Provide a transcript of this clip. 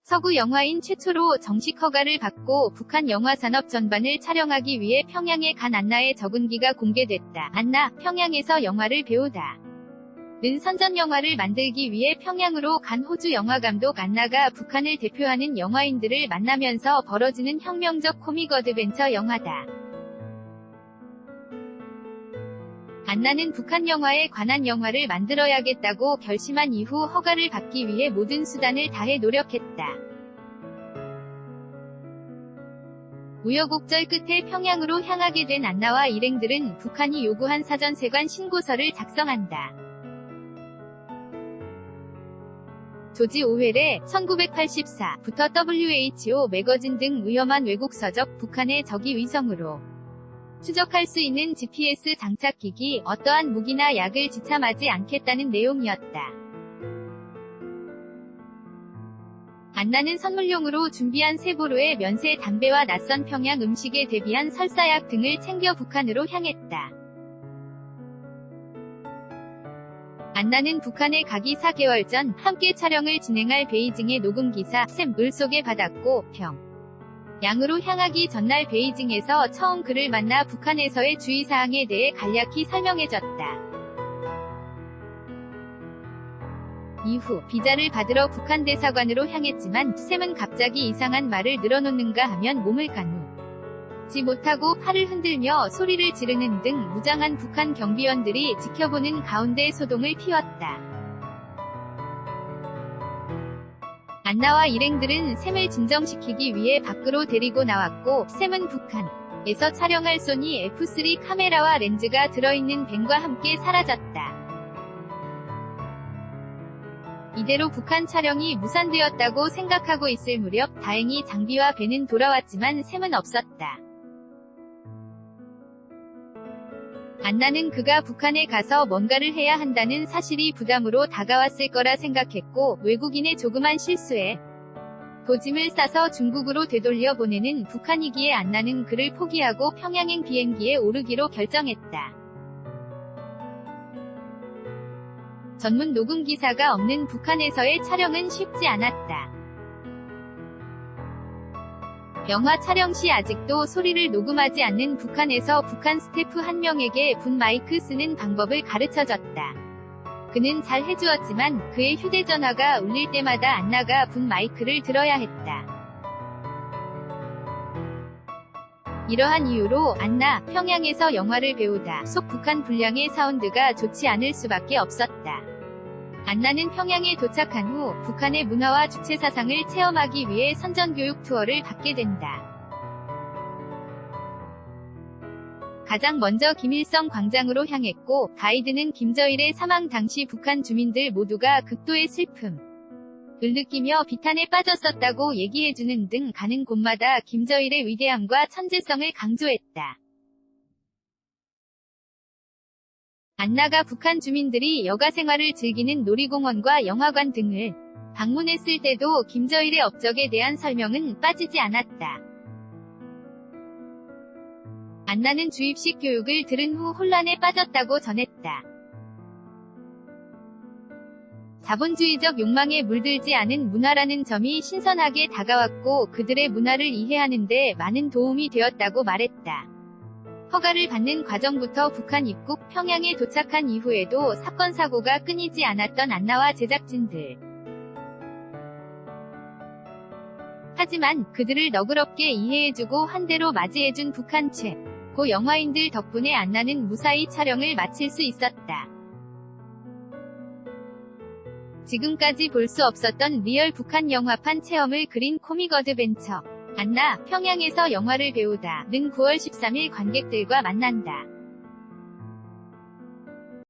서구 영화인 최초로 정식 허가를 받고 북한 영화 산업 전반을 촬영하기 위해 평양에 간 안나의 적은기가 공개됐다. 안나, 평양에서 영화를 배우다. 는 선전 영화를 만들기 위해 평양으로 간 호주 영화감독 안나가 북한을 대표하는 영화인들을 만나면서 벌어지는 혁명적 코믹 어드벤처 영화다. 안나는 북한 영화에 관한 영화를 만들어야겠다고 결심한 이후 허가를 받기 위해 모든 수단을 다해 노력했다. 우여곡절 끝에 평양으로 향하게 된 안나와 일행들은 북한이 요구한 사전세관 신고서를 작성한다. 조지 오웰의 1984부터 WHO 매거진 등 위험한 외국 서적, 북한의 적이 위성으로 추적할 수 있는 GPS 장착기기, 어떠한 무기나 약을 지참하지 않겠다는 내용이었다. 안나는 선물용으로 준비한 세보로의 면세 담배와 낯선 평양 음식에 대비한 설사약 등을 챙겨 북한으로 향했다. 안나는 북한에 가기 4개월 전 함께 촬영을 진행할 베이징의 녹음기사 샘을 소개받았고 평양으로 향하기 전날 베이징에서 처음 그를 만나 북한에서의 주의사항에 대해 간략히 설명해줬다. 이후 비자를 받으러 북한 대사관으로 향했지만 샘은 갑자기 이상한 말을 늘어놓는가 하면 몸을 가누지 못하고 팔을 흔들며 소리를 지르는 등 무장한 북한 경비원들이 지켜보는 가운데 소동을 피웠다. 안나와 일행들은 샘을 진정시키기 위해 밖으로 데리고 나왔고 샘은 북한에서 촬영할 소니 F3 카메라와 렌즈가 들어있는 밴과 함께 사라졌다. 이대로 북한 촬영이 무산되었다고 생각하고 있을 무렵 다행히 장비와 밴은 돌아왔지만 샘은 없었다. 안나는 그가 북한에 가서 뭔가를 해야 한다는 사실이 부담으로 다가왔을 거라 생각했고 외국인의 조그만 실수에 도짐을 싸서 중국으로 되돌려 보내는 북한이기에 안나는 그를 포기하고 평양행 비행기에 오르기로 결정했다. 전문 녹음기사가 없는 북한에서의 촬영은 쉽지 않았다. 영화 촬영 시 아직도 소리를 녹음하지 않는 북한에서 북한 스태프 한 명에게 분 마이크 쓰는 방법을 가르쳐줬다. 그는 잘 해주었지만 그의 휴대전화가 울릴 때마다 안나가 분 마이크를 들어야 했다. 이러한 이유로 안나, 평양에서 영화를 배우다 속 북한 분량의 사운드가 좋지 않을 수밖에 없었다. 안나는 평양에 도착한 후 북한의 문화와 주체 사상을 체험하기 위해 선전교육 투어를 받게 된다. 가장 먼저 김일성 광장으로 향했고 가이드는 김저일의 사망 당시 북한 주민들 모두가 극도의 슬픔을 느끼며 비탄에 빠졌었다고 얘기해주는 등 가는 곳마다 김저일의 위대함과 천재성을 강조했다. 안나가 북한 주민들이 여가 생활을 즐기는 놀이공원과 영화관 등을 방문했을 때도 김저일의 업적에 대한 설명은 빠지지 않았다. 안나는 주입식 교육을 들은 후 혼란에 빠졌다고 전했다. 자본주의적 욕망에 물들지 않은 문화라는 점이 신선하게 다가왔고 그들의 문화를 이해하는 데 많은 도움이 되었다고 말했다. 허가를 받는 과정부터 북한 입국, 평양에 도착한 이후에도 사건 사고가 끊이지 않았던 안나와 제작진들. 하지만 그들을 너그럽게 이해해주고 환대로 맞이해준 북한 최고 영화인들 덕분에 안나는 무사히 촬영을 마칠 수 있었다. 지금까지 볼 수 없었던 리얼 북한 영화판 체험을 그린 코믹 어드벤처 안나, 평양에서 영화를 배우다 는 9월 13일 관객들과 만난다.